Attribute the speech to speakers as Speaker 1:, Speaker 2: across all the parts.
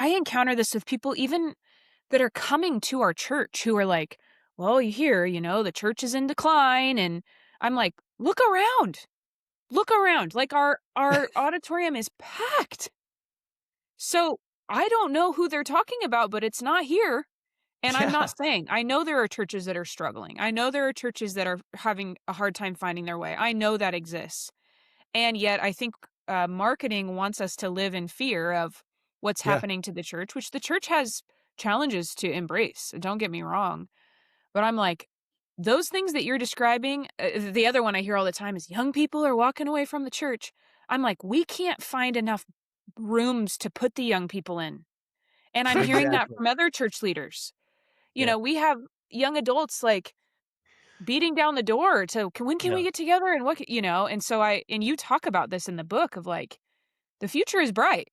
Speaker 1: I encounter this with people even that are coming to our church who are like, "Well, you hear, the church is in decline." And I'm like, "Look around. Look around. Like our auditorium is packed." So, I don't know who they're talking about, but it's not here. And I'm
Speaker 2: Yeah.
Speaker 1: not saying I know there are churches that are struggling. I know there are churches that are having a hard time finding their way. I know that exists. And yet I think marketing wants us to live in fear of what's
Speaker 2: Yeah.
Speaker 1: happening to the church, which the church has challenges to embrace. Don't get me wrong. But I'm like, those things that you're describing, the other one I hear all the time is young people are walking away from the church. I'm like, we can't find enough rooms to put the young people in. And I'm hearing that
Speaker 2: Exactly.
Speaker 1: from other church leaders.
Speaker 2: Yeah.
Speaker 1: We have young adults like beating down the door to, when can we
Speaker 2: Yeah.
Speaker 1: get together and and so and you talk about this in the book of like the future is bright.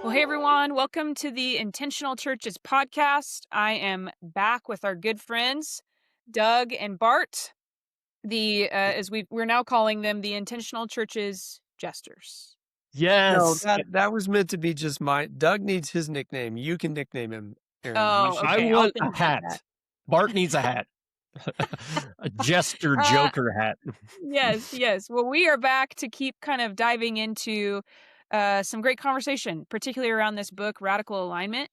Speaker 1: Well, hey everyone, welcome to the Intentional Churches podcast. I am back with our good friends, Doug and Bart, the as we're now calling them the Intentional Churches Jesters.
Speaker 2: No,
Speaker 3: Yes,
Speaker 2: that was meant to be just my Doug needs his nickname. You can nickname him, Erin. You
Speaker 1: Oh,
Speaker 2: should
Speaker 3: I
Speaker 1: okay. I'll
Speaker 3: want
Speaker 1: think
Speaker 3: a
Speaker 1: about that.
Speaker 3: hat. Bart needs a hat. A jester
Speaker 1: Uh,
Speaker 3: joker hat.
Speaker 1: Yes, yes. Well, we are back to keep kind of diving into some great conversation, particularly around this book, Radical Alignment.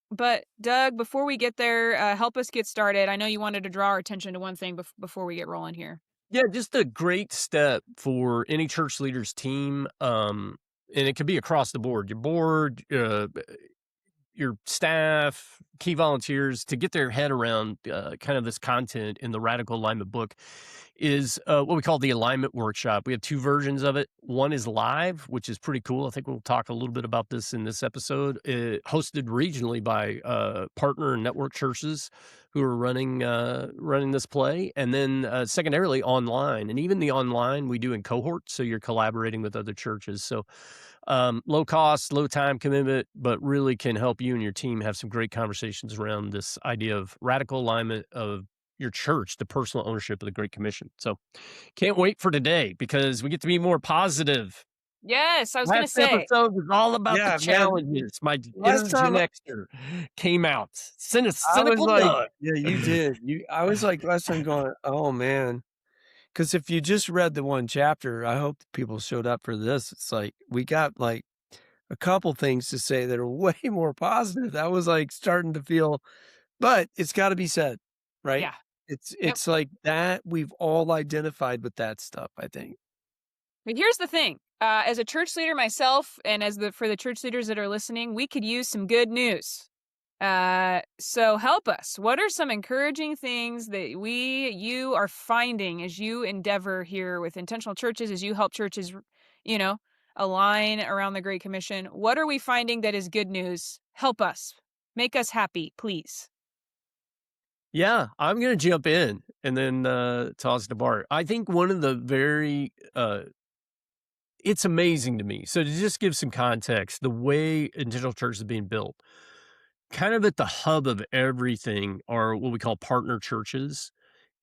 Speaker 1: But Doug, before we get there, help us get started. I know you wanted to draw our attention to one thing before we get rolling here.
Speaker 3: Yeah, just a great step for any church leader's team. And it could be across the board, your board, your staff, key volunteers, to get their head around kind of this content in the Radical Alignment book is what we call the Alignment Workshop. We have two versions of it. One is live, which is pretty cool. I think we'll talk a little bit about this in this episode. Hosted regionally by partner and network churches who are running this play, and then secondarily online. And even the online we do in cohorts, so you're collaborating with other churches. So low cost, low time commitment, but really can help you and your team have some great conversations around this idea of radical alignment of your church, the personal ownership of the Great Commission. So can't wait for today because we get to be more positive.
Speaker 1: Yes, I was gonna
Speaker 3: Last
Speaker 1: say.
Speaker 3: episode was all about the
Speaker 2: Yeah, man.
Speaker 3: challenges. My
Speaker 2: Last
Speaker 3: inner Gen
Speaker 2: time
Speaker 3: Xer came out.
Speaker 2: I was
Speaker 3: Cynical
Speaker 2: like,
Speaker 3: Doug.
Speaker 2: yeah, you did. I was like last time going, oh man. Because if you just read the one chapter, I hope people showed up for this. It's like we got like a couple things to say that are way more positive. That was like starting to feel, but it's got to be said, right?
Speaker 1: Yeah.
Speaker 2: It's
Speaker 1: Yep.
Speaker 2: it's like that we've all identified with that stuff, I think.
Speaker 1: But here's the thing. As a church leader myself, and for the church leaders that are listening, we could use some good news. So help us. What are some encouraging things that you are finding as you endeavor here with intentional churches, as you help churches, you know, align around the Great Commission? What are we finding that is good news? Help us. Make us happy, please.
Speaker 3: Yeah, I'm going to jump in and then toss to Bart. I think one of the very it's amazing to me. So to just give some context, the way intentional church is being built, kind of at the hub of everything are what we call partner churches,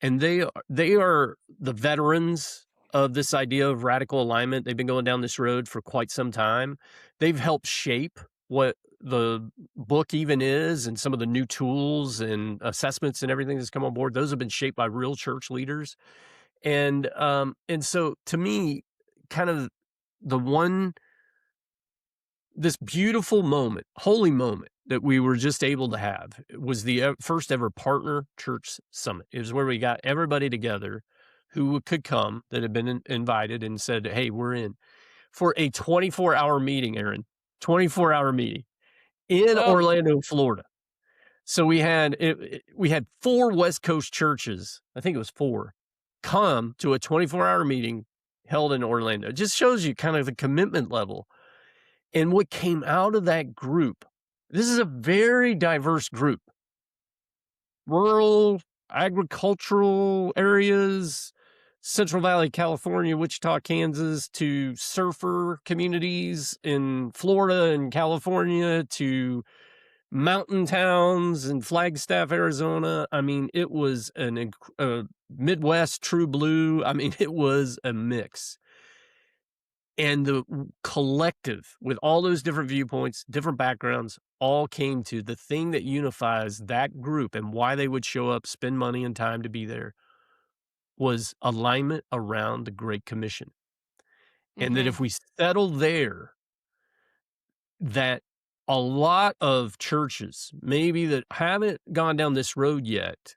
Speaker 3: and they are the veterans of this idea of radical alignment. They've been going down this road for quite some time. They've helped shape what the book even is, and some of the new tools and assessments and everything that's come on board. Those have been shaped by real church leaders, and so to me, kind of the one this beautiful moment, holy moment that we were just able to have was the first ever partner church summit. It was where we got everybody together who could come that had been invited and said, "Hey, we're in for a 24-hour meeting, Erin, 24-hour meeting in
Speaker 1: Whoa.
Speaker 3: Orlando, Florida." So we had four West Coast churches, I think it was four, come to a 24-hour meeting held in Orlando. It just shows you kind of the commitment level. And what came out of that group, this is a very diverse group. Rural, agricultural areas, Central Valley, California, Wichita, Kansas, to surfer communities in Florida and California, to mountain towns in Flagstaff, Arizona. I mean, it was a Midwest true blue. I mean, it was a mix. And the collective, with all those different viewpoints, different backgrounds, all came to the thing that unifies that group and why they would show up, spend money and time to be there, was alignment around the Great Commission. And that
Speaker 1: Mhm.
Speaker 3: if we settle there, that a lot of churches, maybe that haven't gone down this road yet,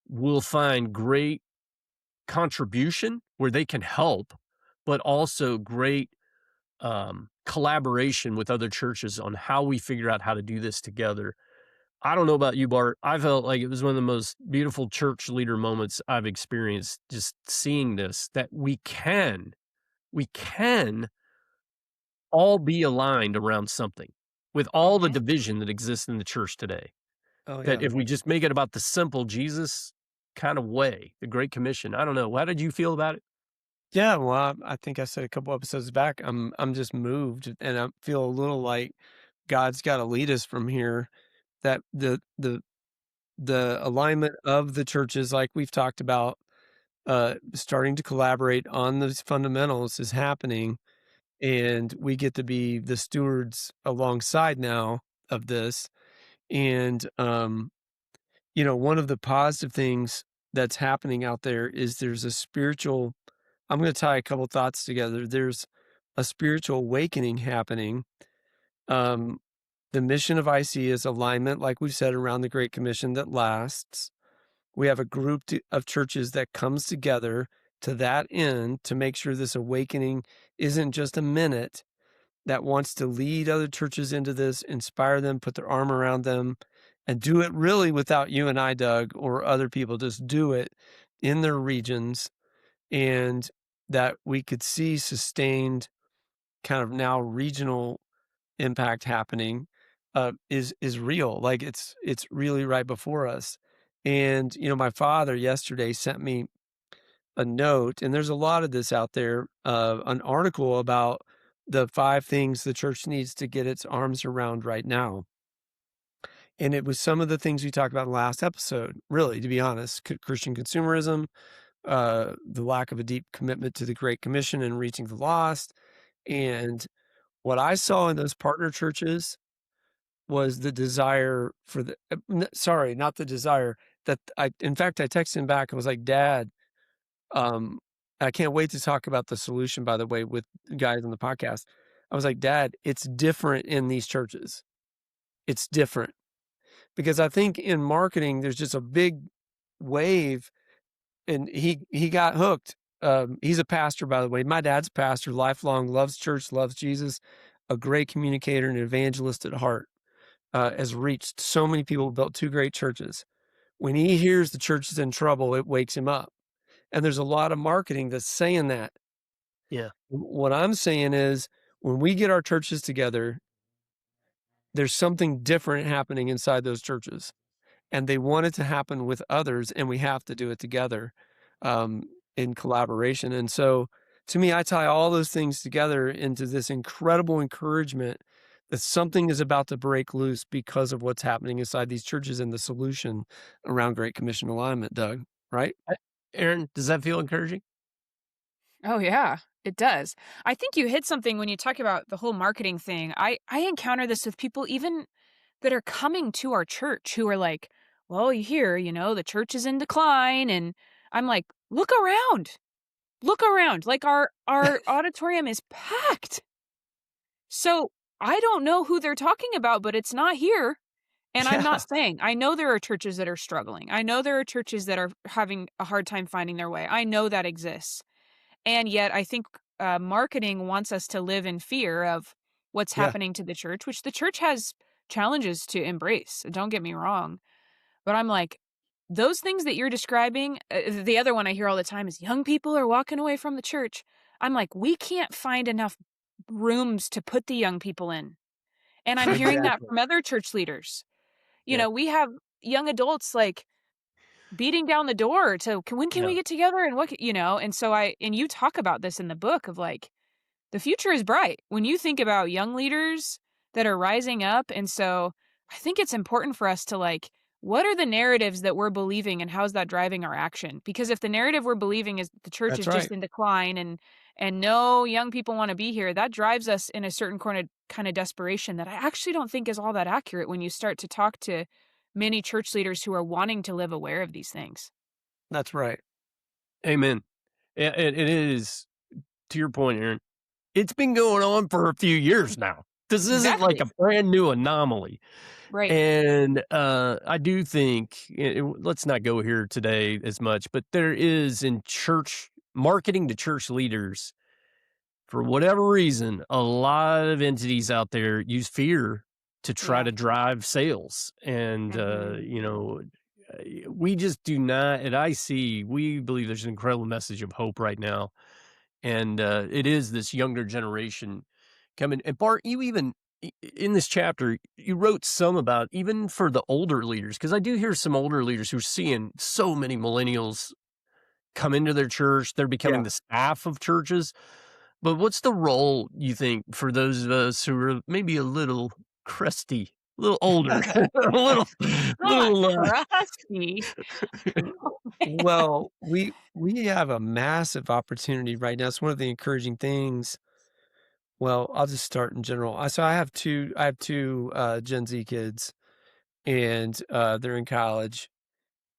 Speaker 3: will find great contribution where they can help, but also great collaboration with other churches on how we figure out how to do this together. I don't know about you, Bart. I felt like it was one of the most beautiful church leader moments I've experienced, just seeing this, that we can all be aligned around something with all the
Speaker 1: Mhm.
Speaker 3: division that exists in the church today.
Speaker 2: Oh,
Speaker 3: That
Speaker 2: yeah.
Speaker 3: if we just make it about the simple Jesus kind of way, the Great Commission. I don't know. How did you feel about it?
Speaker 2: Yeah, well, I think I said a couple episodes back, I'm just moved, and I feel a little like God's gotta lead us from here, that the alignment of the churches, like we've talked about, starting to collaborate on those fundamentals is happening, and we get to be the stewards alongside now of this, and, one of the positive things that's happening out there is there's a spiritual I'm gonna tie a couple thoughts together. There's a spiritual awakening happening. Um, the mission of IC is alignment, like we've said, around the Great Commission that lasts. We have a group of churches that comes together to that end to make sure this awakening isn't just a minute, that wants to lead other churches into this, inspire them, put their arm around them, and do it really without you and I, Doug, or other people. Just do it in their regions, and that we could see sustained kind of now regional impact happening is real. Like it's really right before us. And my father yesterday sent me a note, and there's a lot of this out there, an article about the 5 things the church needs to get its arms around right now. And it was some of the things we talked about in the last episode, really, to be honest. Christian consumerism, the lack of a deep commitment to the Great Commission and reaching the lost. And what I saw in those partner churches was the desire for sorry, not the desire that in fact, I texted him back and was like, Dad, um, I can't wait to talk about the solution, by the way, with guys on the podcast. I was like, Dad, it's different in these churches. It's different because I think in marketing, there's just a big wave, and he got hooked. He's a pastor, by the way. My dad's a pastor, lifelong, loves church, loves Jesus, a great communicator and evangelist at heart, has reached so many people, built 2 great churches. When he hears the church is in trouble, it wakes him up. And there's a lot of marketing that's saying that.
Speaker 3: Yeah.
Speaker 2: What I'm saying is when we get our churches together, there's something different happening inside those churches, and they want it to happen with others, and we have to do it together, um, in collaboration. And so to me, I tie all those things together into this incredible encouragement that something is about to break loose because of what's happening inside these churches and the solution around Great Commission alignment, Doug, right?
Speaker 3: Erin, does that feel encouraging?
Speaker 1: Oh yeah, it does. I think you hit something when you talk about the whole marketing thing. I encounter this with people even that are coming to our church who are like, "Well, you hear, the church is in decline." And I'm like, "Look around. Look around. Like our auditorium is packed." So, I don't know who they're talking about, but it's not here. And I'm not
Speaker 2: Yeah,
Speaker 1: saying I know there are churches that are struggling. I know there are churches that are having a hard time finding their way. I know that exists. And yet I think, marketing wants us to live in fear of what's
Speaker 2: yeah,
Speaker 1: happening to the church, which the church has challenges to embrace, don't get me wrong. But I'm like, those things that you're describing, the other one I hear all the time is young people are walking away from the church. I'm like, we can't find enough rooms to put the young people in. And I'm hearing that
Speaker 2: exactly.
Speaker 1: from other church leaders.
Speaker 3: Yeah.
Speaker 1: We have young adults like beating down the door to, when can we
Speaker 3: Yeah.
Speaker 1: get together and and so and you talk about this in the book of like the future is bright when you think about young leaders that are rising up. And so I think it's important for us to like, what are the narratives that we're believing and how's that driving our action? Because if the narrative we're believing is the church
Speaker 2: That's
Speaker 1: is just
Speaker 2: right.
Speaker 1: in decline and and no young people want to be here, that drives us in a certain kind of desperation that I actually don't think is all that accurate when you start to talk to many church leaders who are wanting to live aware of these things.
Speaker 2: That's right.
Speaker 3: Amen. It is, to your point, Aaron, it's been going on for a few years now. This isn't like
Speaker 1: Exactly.
Speaker 3: a brand new anomaly.
Speaker 1: Right.
Speaker 3: And I do think, let's not go here today as much, but there is in church marketing to church leaders, for whatever reason, a lot of entities out there use fear to try
Speaker 1: Yeah.
Speaker 3: to drive sales. And,
Speaker 1: Mhm.
Speaker 3: we just do not, at IC, we believe there's an incredible message of hope right now. And it is this younger generation coming. And Bart, you even in this chapter, you wrote some about even for the older leaders, because I do hear some older leaders who are seeing so many millennials come into their church. They're becoming
Speaker 2: Yeah.
Speaker 3: the staff of churches. But what's the role you think for those of us who are maybe a little crusty, a little older, a
Speaker 1: Not
Speaker 3: little,
Speaker 1: crusty.
Speaker 2: Well, we have a massive opportunity right now. It's one of the encouraging things. Well, I'll just start in general. So I have two Gen Z kids, and they're in college.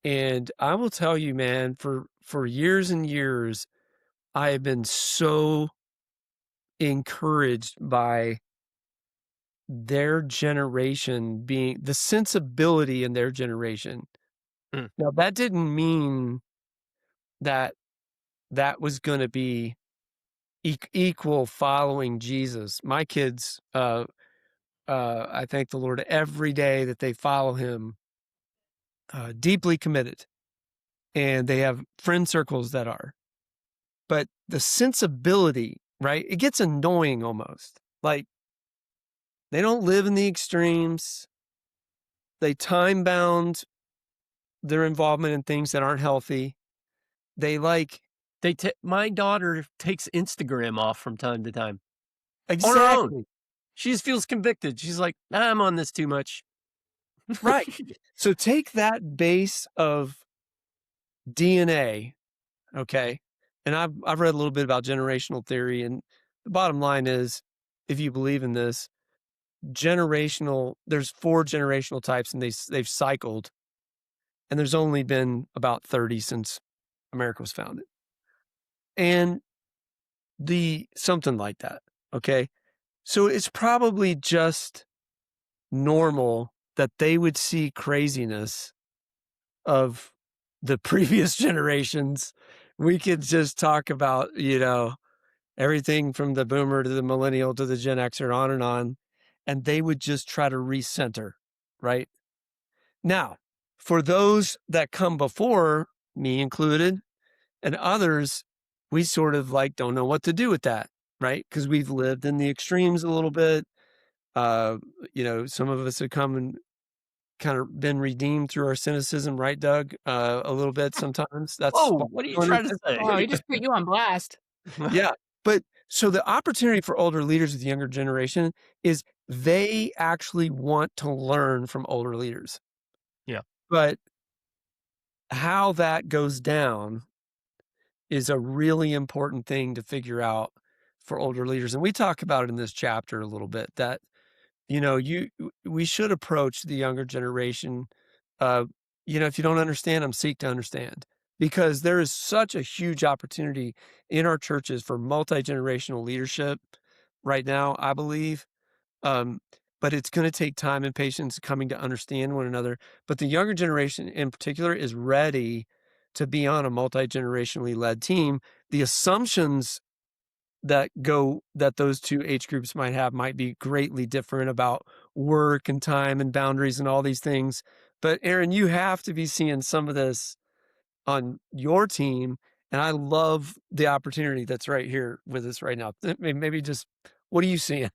Speaker 2: And I will tell you, man, for years and years, I have been so encouraged by their generation being the sensibility in their generation.
Speaker 3: Mm,
Speaker 2: Now, that didn't mean that that was going to be equal following Jesus. My kids, I thank the Lord every day that they follow him, deeply committed, and they have friend circles that are. But the sensibility, right? It gets annoying almost. Like they don't live in the extremes. They time bound their involvement in things that aren't healthy. They like
Speaker 3: my daughter takes Instagram off from time to time on her own.
Speaker 2: exactly
Speaker 3: She just feels convicted. She's like, I'm on this too much.
Speaker 2: right. So take that base of DNA, okay? And I've read a little bit about generational theory, and the bottom line is, if you believe in this, there's 4 generational types, and they've cycled, and there's only been about 30 since America was founded. And something like that, okay? So it's probably just normal that they would see craziness of the previous generations. We could just talk about, everything from the boomer to the millennial to the Gen Xer on, and they would just try to recenter, right? Now, for those that come before, me included, and others, we sort of like don't know what to do with that, right? Because we've lived in the extremes a little bit. Some of us have come and kind of been redeemed through our cynicism, right, Doug? A little bit sometimes. That's
Speaker 3: Whoa,
Speaker 2: all
Speaker 3: what are you
Speaker 2: I
Speaker 3: trying to
Speaker 2: understand.
Speaker 1: Oh, he
Speaker 3: say?
Speaker 1: just put you on blast.
Speaker 2: Yeah. But so the opportunity for older leaders with the younger generation is they actually want to learn from older leaders.
Speaker 3: Yeah.
Speaker 2: But how that goes down is a really important thing to figure out for older leaders. And we talk about it in this chapter a little bit that, we should approach the younger generation. Uh, if you don't understand them, seek to understand, because there is such a huge opportunity in our churches for multi-generational leadership right now, I believe. Um, but it's going to take time and patience coming to understand one another. But the younger generation in particular is ready to be on a multi-generationally led team. The assumptions that those two age groups might have might be greatly different about work and time and boundaries and all these things. But Erin, you have to be seeing some of this on your team. And I love the opportunity that's right here with us right now. Maybe just, what are you seeing?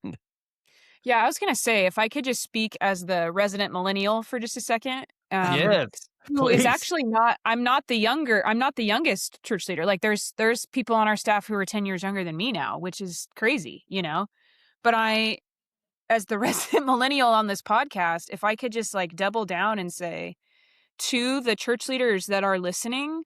Speaker 1: Yeah, I was gonna say, if I could just speak as the resident millennial for just a second,
Speaker 3: Yes,
Speaker 1: who is
Speaker 3: please.
Speaker 1: actually not I'm not the youngest church leader. Like there's people on our staff who are 10 years younger than me now, which is crazy, you know? But as the resident millennial on this podcast, if I could just like double down and say to the church leaders that are listening,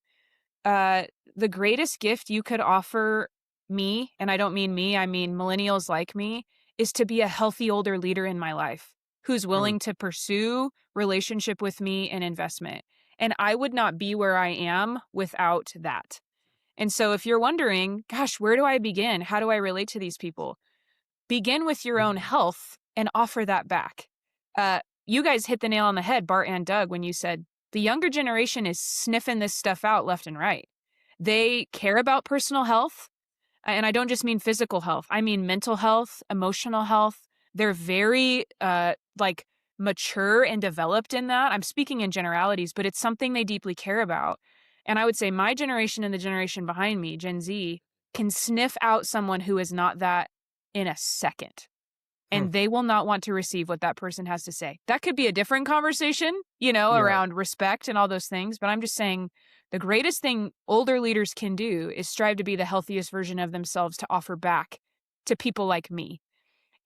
Speaker 1: uh, the greatest gift you could offer me, and I don't mean me, I mean millennials like me, is to be a healthy older leader in my life who's
Speaker 2: Mm,
Speaker 1: willing to pursue relationship with me and investment. And I would not be where I am without that. And so if you're wondering, gosh, where do I begin? How do I relate to these people? Begin with your own
Speaker 2: mm,
Speaker 1: health and offer that back. You guys hit the nail on the head, Bart and Doug, when you said the younger generation is sniffing this stuff out left and right. They care about personal health. And I don't just mean physical health. I mean mental health, emotional health. They're very like mature and developed in that. I'm speaking in generalities, but it's something they deeply care about. And I would say my generation and the generation behind me, Gen Z, can sniff out someone who is not that in a second.
Speaker 2: mm.
Speaker 1: And they will not want to receive what that person has to say. That could be a different conversation,
Speaker 2: Yeah,
Speaker 1: around respect and all those things. But I'm just saying the greatest thing older leaders can do is strive to be the healthiest version of themselves to offer back to people like me.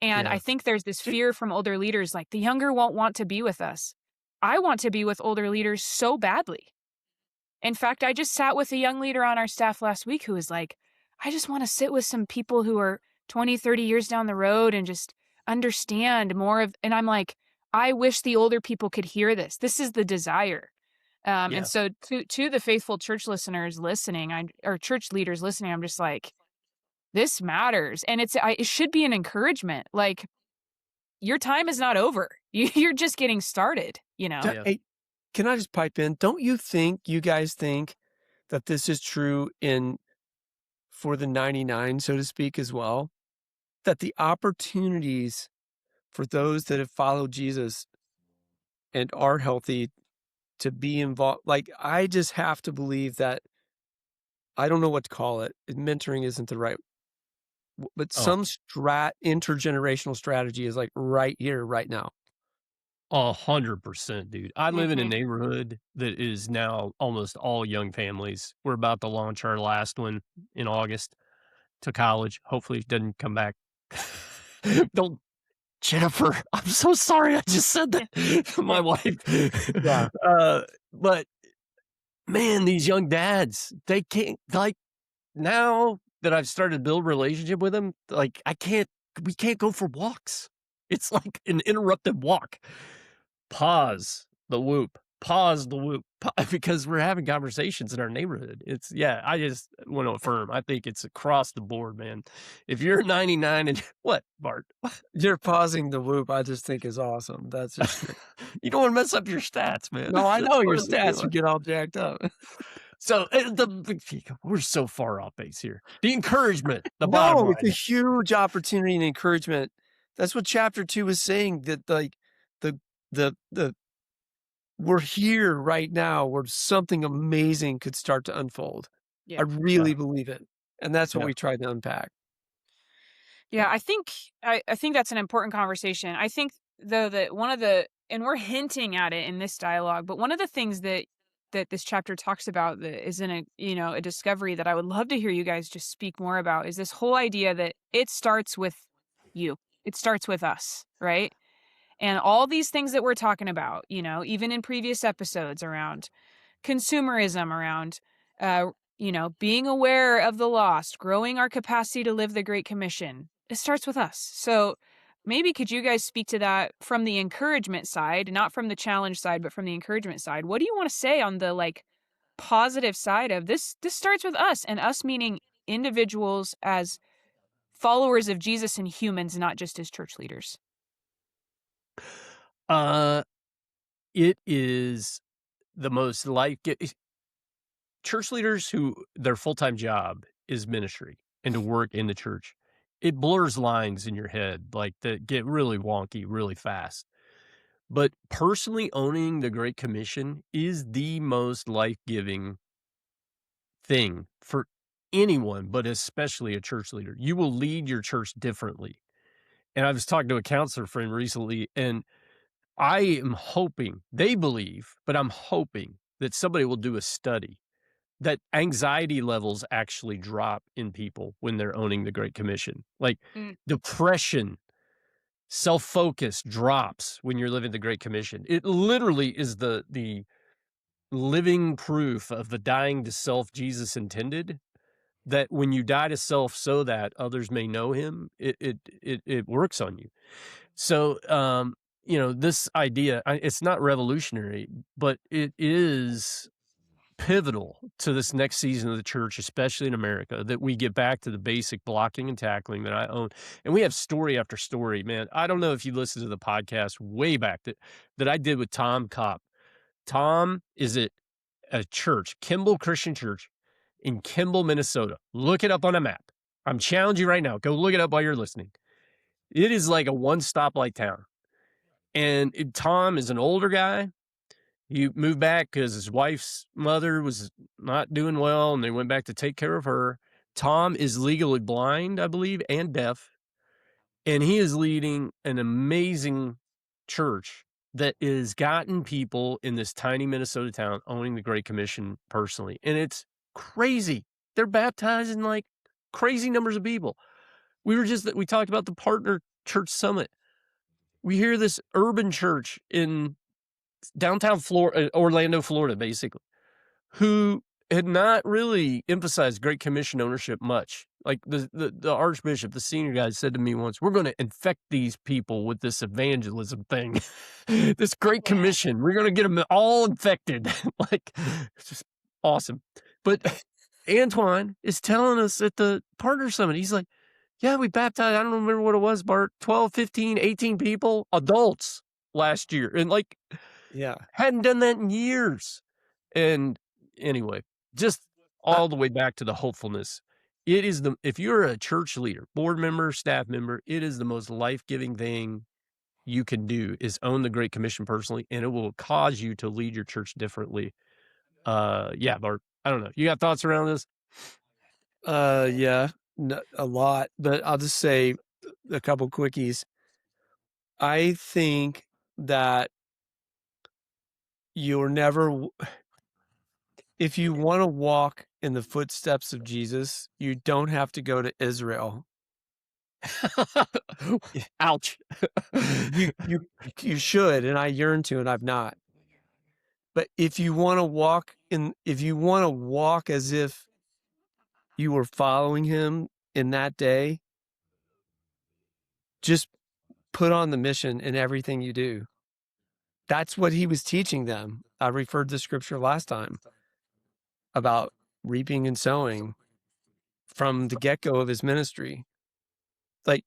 Speaker 1: And I
Speaker 2: yeah.
Speaker 1: think there's this fear from older leaders like the younger won't want to be with us. I want to be with older leaders so badly. In fact, I just sat with a young leader on our staff last week who was like, I just want to sit with some people who are 20, 30 years down the road and just understand more of. And I'm like, I wish the older people could hear this. This is the desire. And
Speaker 3: Yeah.
Speaker 1: so to the faithful church listeners listening, or church leaders listening, I'm just like, this matters. And it should be an encouragement. Like, your time is not over. You're just getting started, you know?
Speaker 3: Yeah.
Speaker 2: Hey, can I just pipe in? Don't you guys think that this is true in for the 99, so to speak, as well? That the opportunities for those that have followed Jesus and are healthy to be involved, like, I just have to believe that I don't know what to call it. Mentoring isn't the right, but
Speaker 3: Oh,
Speaker 2: some intergenerational strategy is like right here, right now.
Speaker 3: 100%, dude. I live in a
Speaker 1: Hmm.
Speaker 3: neighborhood that is now almost all young families. We're about to launch our last one in August to college. Hopefully, it doesn't come back. Don't, Jennifer. I'm so sorry. I just said that to my wife.
Speaker 2: Yeah.
Speaker 3: But man, these young dads, they can't like now that I've started to build relationship with them. Like we can't go for walks. It's like an interrupted walk. Pause the whoop. Pause the whoop. Because we're having conversations in our neighborhood. Yeah, I just want to affirm. I think it's across the board, man. If you're 99 and what, Bart?
Speaker 2: You're pausing the whoop, I just think is awesome. That's just great.
Speaker 3: You don't want to mess up your stats, man.
Speaker 2: No, I
Speaker 3: That's
Speaker 2: know your
Speaker 3: part of the
Speaker 2: stats
Speaker 3: deal.
Speaker 2: would get all jacked up.
Speaker 3: So we're so far off base here. The encouragement, the bottom
Speaker 2: No, it's a
Speaker 3: line.
Speaker 2: huge opportunity and encouragement. That's what chapter 2 is saying, that like the we're here right now where something amazing could start to unfold. I
Speaker 1: Yeah.
Speaker 3: Yeah,
Speaker 2: really believe it. And that's what
Speaker 3: yeah.
Speaker 2: we tried to unpack.
Speaker 1: Yeah, I think that's an important conversation. I think though that one of the and we're hinting at it in this dialogue, but one of the things that this chapter talks about that is in a discovery that I would love to hear you guys just speak more about is this whole idea that it starts with you. It starts with us, right? And all these things that we're talking about, even in previous episodes around consumerism, around being aware of the lost, growing our capacity to live the Great Commission. It starts with us. So maybe could you guys speak to that from the encouragement side, not from the challenge side, but from the encouragement side? What do you want to say on the positive side of this? This starts with us, and us meaning individuals as followers of Jesus and humans, not just as church leaders.
Speaker 3: Uh, it is the most church leaders who their full-time job is ministry and to work in the church. It blurs lines in your head like that get really wonky really fast. But personally owning the Great Commission is the most life-giving thing for anyone, but especially a church leader. You will lead your church differently. And I was talking to a counselor friend recently, and I am hoping, they believe, but I'm hoping that somebody will do a study that anxiety levels actually drop in people when they're owning the Great Commission. Like
Speaker 1: Mm,
Speaker 3: depression, self-focus drops when you're living the Great Commission. It literally is the living proof of the dying to self Jesus intended. that when you die to self so that others may know him, it works on you. So, this idea, it's not revolutionary, but it is pivotal to this next season of the church, especially in America, that we get back to the basic blocking and tackling that I own. And we have story after story, man. I don't know if you listened to the podcast way back that I did with Tom Kopp. Tom is at a church, Kimball Christian Church in Kimball, Minnesota. Look it up on a map. I'm challenging you right now. Go look it up while you're listening. It is like a one stoplight town. And Tom is an older guy. He moved back because his wife's mother was not doing well, and they went back to take care of her. Tom is legally blind, I believe, and deaf. And he is leading an amazing church that has gotten people in this tiny Minnesota town owning the Great Commission personally. And it's crazy. They're baptizing like crazy numbers of people. We talked about the Partner Church Summit. We hear this urban church in downtown Orlando, Florida, basically, who had not really emphasized Great Commission ownership much. Like the Archbishop, the senior guy, said to me once, "We're going to infect these people with this evangelism thing, this Great Commission. We're going to get them all infected." Like, it's just awesome. But Antoine is telling us at the Partner Summit, he's like, "Yeah, we baptized, I don't remember what it was, Bart, 12, 15, 18 people, adults last year." And like,
Speaker 2: Yeah.
Speaker 3: hadn't done that in years. And anyway, just all the way back to the hopefulness. It is if you're a church leader, board member, staff member, it is the most life-giving thing you can do is own the Great Commission personally, and it will cause you to lead your church differently. Yeah, Bart, I don't know. You got thoughts around this?
Speaker 2: Yeah, a lot, but I'll just say a couple quickies. I think that you're never, if you want to walk in the footsteps of Jesus, you don't have to go to Israel.
Speaker 3: Ouch.
Speaker 2: You should, and I yearn to, and I've not. But if you want to walk as if you were following him in that day, just put on the mission in everything you do. That's what he was teaching them. I referred to scripture last time about reaping and sowing from the get-go of his ministry. Like,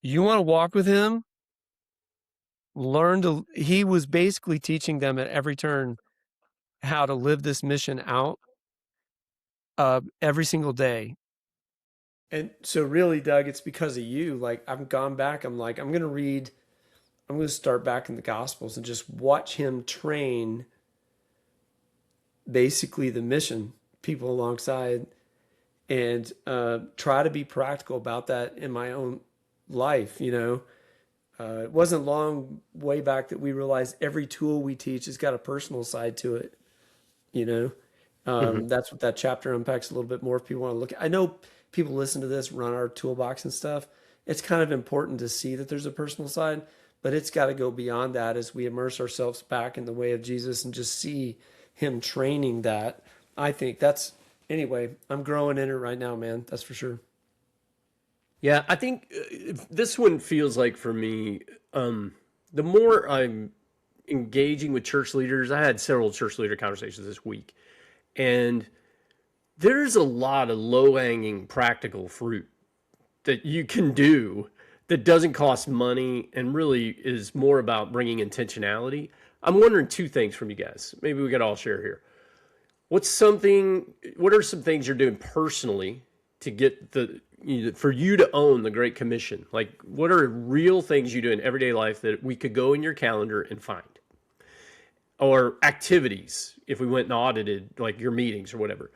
Speaker 2: you want to walk with him? He was basically teaching them at every turn how to live this mission out every single day. And so really, Doug, it's because of you. Like, I've gone back. I'm like, I'm going to start back in the Gospels and just watch him train basically the mission people alongside, and try to be practical about that in my own life. It wasn't long way back that we realized every tool we teach has got a personal side to it. That's what that chapter unpacks a little bit more if people want to look at. I know people listen to this, run our toolbox and stuff. It's kind of important to see that there's a personal side, but it's got to go beyond that as we immerse ourselves back in the way of Jesus and just see him training that. I think anyway, I'm growing in it right now, man. That's for sure.
Speaker 3: Yeah, I think this one feels like for me, the more I'm engaging with church leaders, I had several church leader conversations this week, and there's a lot of low-hanging practical fruit that you can do that doesn't cost money and really is more about bringing intentionality. I'm wondering two things from you guys. Maybe we could all share here. What are some things you're doing personally to get for you to own the Great Commission? Like, what are real things you do in everyday life that we could go in your calendar and find? Or activities, if we went and audited, like your meetings or whatever.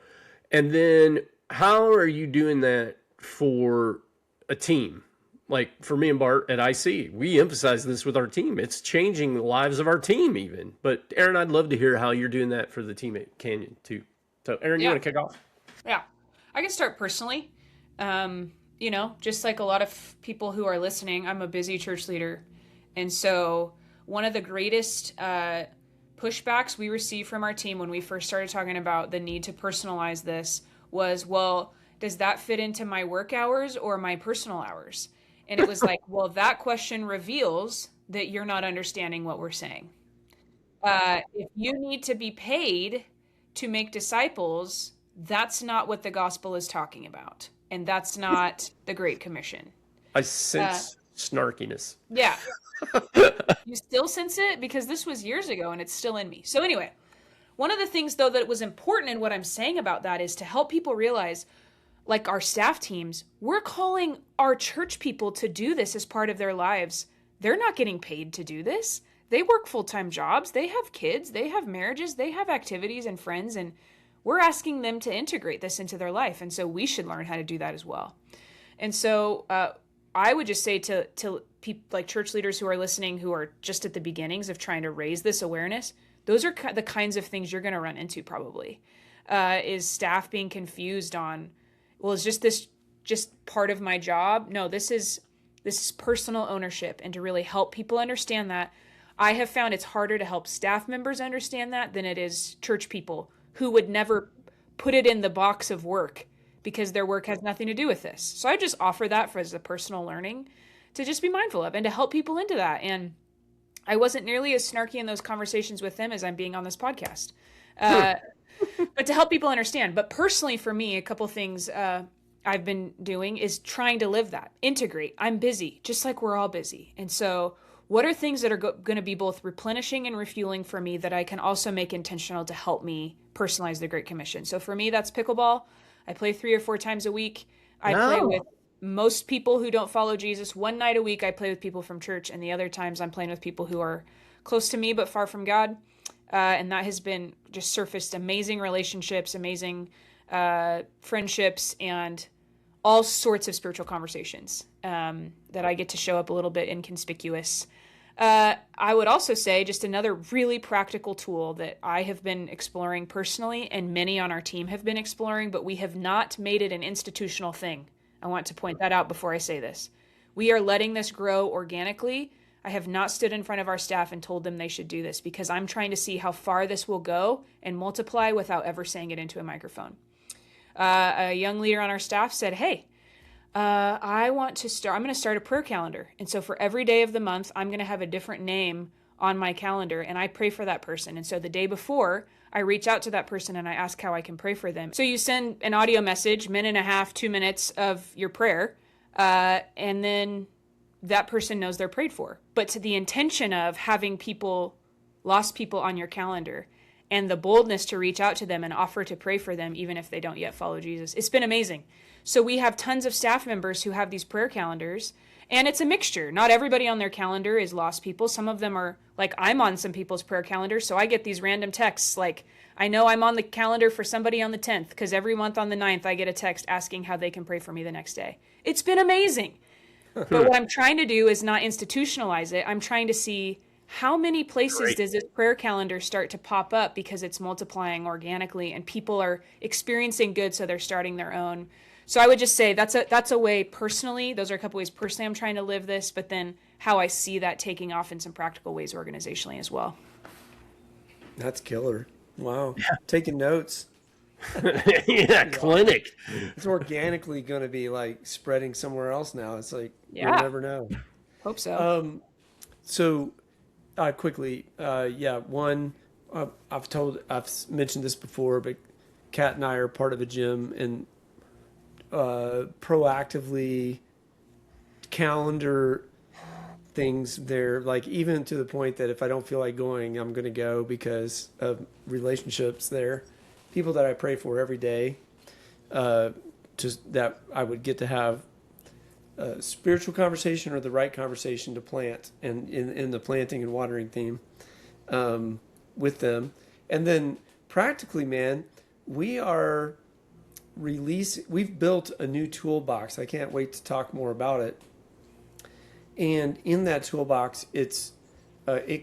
Speaker 3: And then how are you doing that for a team? Like for me and Bart at IC, we emphasize this with our team. It's changing the lives of our team even. But Erin, I'd love to hear how you're doing that for the team at Canyon too. So Erin, you want to kick off?
Speaker 1: Yeah, I can start personally. Just like a lot of people who are listening, I'm a busy church leader. And so one of the greatest pushbacks we received from our team when we first started talking about the need to personalize this was, well, does that fit into my work hours or my personal hours? And it was like, well, that question reveals that you're not understanding what we're saying. If you need to be paid to make disciples, that's not what the gospel is talking about. And that's not the Great Commission.
Speaker 3: I
Speaker 1: Uh,
Speaker 3: sense snarkiness.
Speaker 1: yeah. You still sense it? Because this was years ago and it's still in me. So, anyway, one of the things, though, that was important in what I'm saying about that is to help people realize, like our staff teams, we're calling our church people to do this as part of their lives. They're not getting paid to do this. They work full-time jobs. They have kids. They have marriages. They have activities and friends. And we're asking them to integrate this into their life. And so we should learn how to do that as well. And so I would just say to people like church leaders who are listening, who are just at the beginnings of trying to raise this awareness, those are the kinds of things you're going to run into probably, is staff being confused on, well, is this just part of my job? No, this is personal ownership. And to really help people understand that, I have found it's harder to help staff members understand that than it is church people who would never put it in the box of work because their work has nothing to do with this. So I just offer that as a personal learning to just be mindful of and to help people into that. And I wasn't nearly as snarky in those conversations with them as I'm being on this podcast. But to help people understand. But personally for me, a couple things I've been doing is trying to live that, integrate. I'm busy, just like we're all busy. And so what are things that are going to be both replenishing and refueling for me that I can also make intentional to help me personalize the Great Commission? So for me, that's pickleball. I play 3 or 4 times a week. I play with most people who don't follow Jesus. One night a week, I play with people from church, and the other times I'm playing with people who are close to me but far from God. And that has been just surfaced amazing relationships, amazing friendships, and all sorts of spiritual conversations that I get to show up a little bit inconspicuous. I would also say just another really practical tool that I have been exploring personally, and many on our team have been exploring, but we have not made it an institutional thing. I want to point that out before I say this. We are letting this grow organically. I have not stood in front of our staff and told them they should do this because I'm trying to see how far this will go and multiply without ever saying it into a microphone. A young leader on our staff said, hey, I'm going to start a prayer calendar. And so for every day of the month, I'm going to have a different name on my calendar and I pray for that person. And so the day before, I reach out to that person and I ask how I can pray for them. So you send an audio message, 1.5, 2 minutes of your prayer, and then that person knows they're prayed for. But to the intention of having lost people on your calendar and the boldness to reach out to them and offer to pray for them, even if they don't yet follow Jesus. It's been amazing. So we have tons of staff members who have these prayer calendars, and it's a mixture. Not everybody on their calendar is lost people. Some of them are, like, I'm on some people's prayer calendars, so I get these random texts, like, I know I'm on the calendar for somebody on the 10th, because every month on the 9th, I get a text asking how they can pray for me the next day. It's been amazing. But what I'm trying to do is not institutionalize it. I'm trying to see how many places does this prayer calendar start to pop up because it's multiplying organically and people are experiencing good, so they're starting their own. So I would just say that's a way personally, those are a couple ways personally I'm trying to live this, but then how I see that taking off in some practical ways organizationally as well.
Speaker 2: That's killer. Wow. Yeah. Taking notes.
Speaker 3: Yeah, clinic.
Speaker 2: It's organically going to be like spreading somewhere else now. It's like,
Speaker 1: Yeah.
Speaker 2: you'll never know.
Speaker 1: Hope so.
Speaker 2: So quickly, one, I've mentioned this before, but Kat and I are part of a gym and proactively calendar things there, like even to the point that if I don't feel like going, I'm going to go because of relationships there. People that I pray for every day, just that I would get to have a spiritual conversation or the right conversation to plant, and in the planting and watering theme with them. And then practically, man, we've built a new toolbox. I can't wait to talk more about it. And in that toolbox, it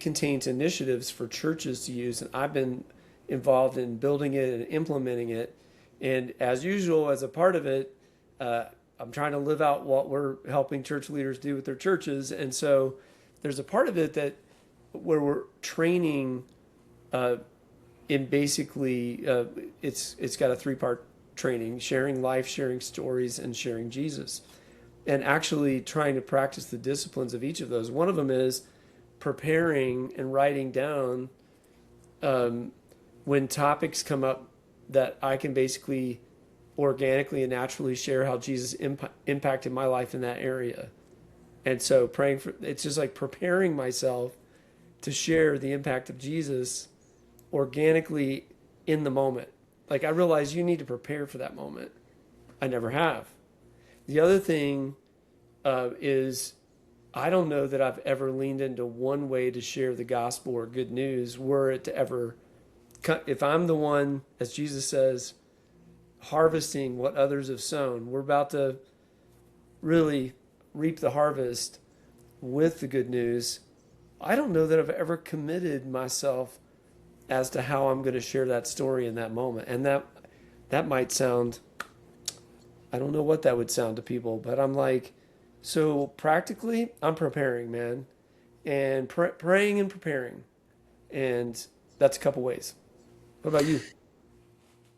Speaker 2: contains initiatives for churches to use, and I've been involved in building it and implementing it. And as usual, as a part of it, I'm trying to live out what we're helping church leaders do with their churches. And so there's a part of it where we're training in basically, it's got a 3-part training, sharing life, sharing stories, and sharing Jesus. And actually trying to practice the disciplines of each of those. One of them is preparing and writing down when topics come up that I can basically organically and naturally share how Jesus impacted my life in that area. And so praying for, it's just like preparing myself to share the impact of Jesus organically in the moment. Like I realize you need to prepare for that moment. I never have. The other thing is I don't know that I've ever leaned into one way to share the gospel or good news were it to ever, if I'm the one, as Jesus says, harvesting what others have sown, we're about to really reap the harvest with the good news. I don't know that I've ever committed myself as to how I'm going to share that story in that moment. And that might sound, I don't know what that would sound to people, but I'm like, so practically I'm preparing, man, and praying and preparing. And that's a couple ways. What about you?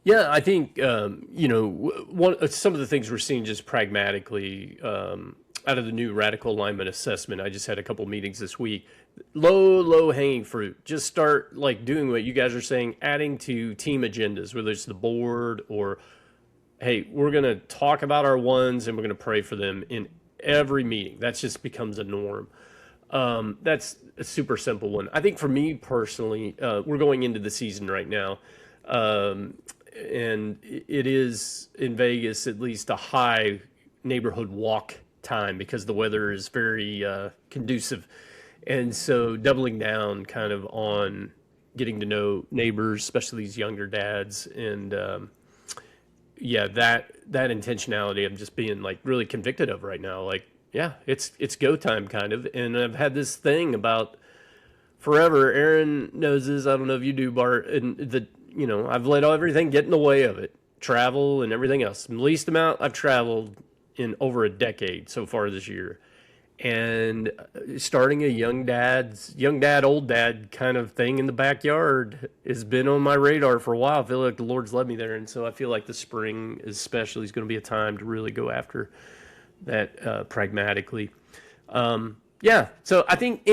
Speaker 3: Yeah, I think some of the things we're seeing just pragmatically out of the new radical alignment assessment. I just had a couple meetings this week. Low hanging fruit. Just start like doing what you guys are saying, adding to team agendas, whether it's the board or hey, we're going to talk about our ones and we're going to pray for them in every meeting. That just becomes a norm. That's a super simple one. I think for me personally, we're going into the season right now. And it is in Vegas at least a high neighborhood walk time because the weather is very conducive. And so doubling down kind of on getting to know neighbors, especially these younger dads. And yeah, that intentionality I'm just being like really convicted of right now. Like, yeah, it's go time kind of. And I've had this thing about forever. Erin knows this. I don't know if you do, Bart. And I've let everything get in the way of it. Travel and everything else. The least amount I've traveled in over a decade so far this year. And starting a young dad, old dad kind of thing in the backyard has been on my radar for a while. I feel like the Lord's led me there. And so I feel like the spring especially is going to be a time to really go after that pragmatically. Yeah, so I think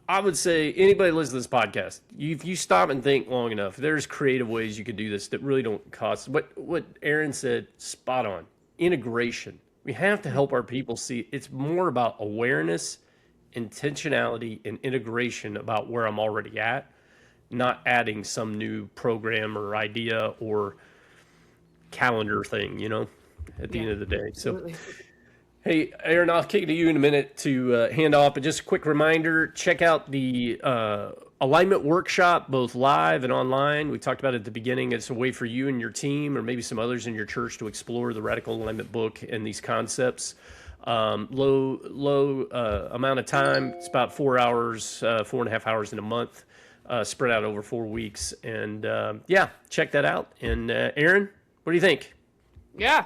Speaker 3: I would say anybody listening to this podcast, if you stop and think long enough, there's creative ways you could do this that really don't cost. What Erin said, spot on. Integration. We have to help our people see it's more about awareness, intentionality, and integration about where I'm already at, not adding some new program or idea or calendar thing, at the end of the day.
Speaker 1: Absolutely.
Speaker 3: So, hey, Erin, I'll kick it to you in a minute to hand off. But just a quick reminder, check out the alignment workshop, both live and online. We talked about it at the beginning. It's a way for you and your team or maybe some others in your church to explore the Radical Alignment book and these concepts. Low amount of time. It's about 4 hours, 4.5 hours in a month, spread out over 4 weeks. And yeah, check that out. And Erin, what do you think?
Speaker 1: Yeah.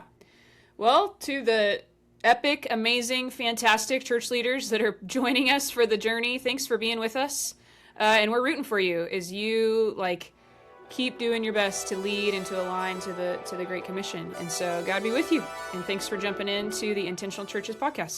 Speaker 1: Well, to the epic, amazing, fantastic church leaders that are joining us for the journey, thanks for being with us. And we're rooting for you as you keep doing your best to lead and to align to the Great Commission. And so God be with you. And thanks for jumping into the Intentional Churches podcast.